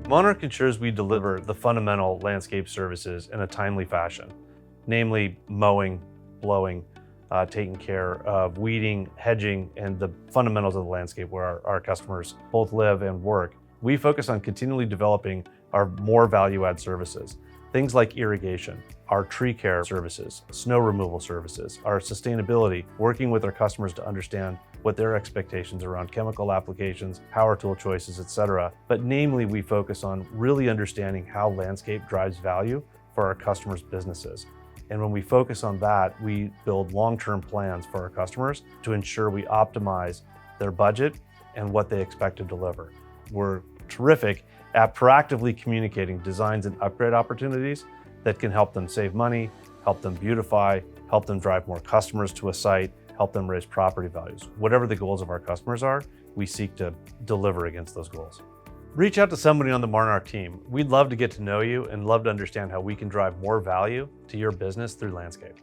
Monarch ensures we deliver the fundamental landscape services in a timely fashion, namely mowing, blowing, taking care of weeding, hedging, and the fundamentals of the landscape where our customers both live and work. We focus on continually developing our more value-add services. Things like irrigation, our tree care services, snow removal services, our sustainability, working with our customers to understand what their expectations around chemical applications, power tool choices, etc. But namely, we focus on really understanding how landscape drives value for our customers' businesses. And when we focus on that, we build long-term plans for our customers to ensure we optimize their budget and what they expect to deliver. We're terrific at proactively communicating designs and upgrade opportunities that can help them save money, help them beautify, help them drive more customers to a site, help them raise property values. Whatever the goals of our customers are, we seek to deliver against those goals. Reach out to somebody on the Monarch team. We'd love to get to know you and love to understand how we can drive more value to your business through landscape.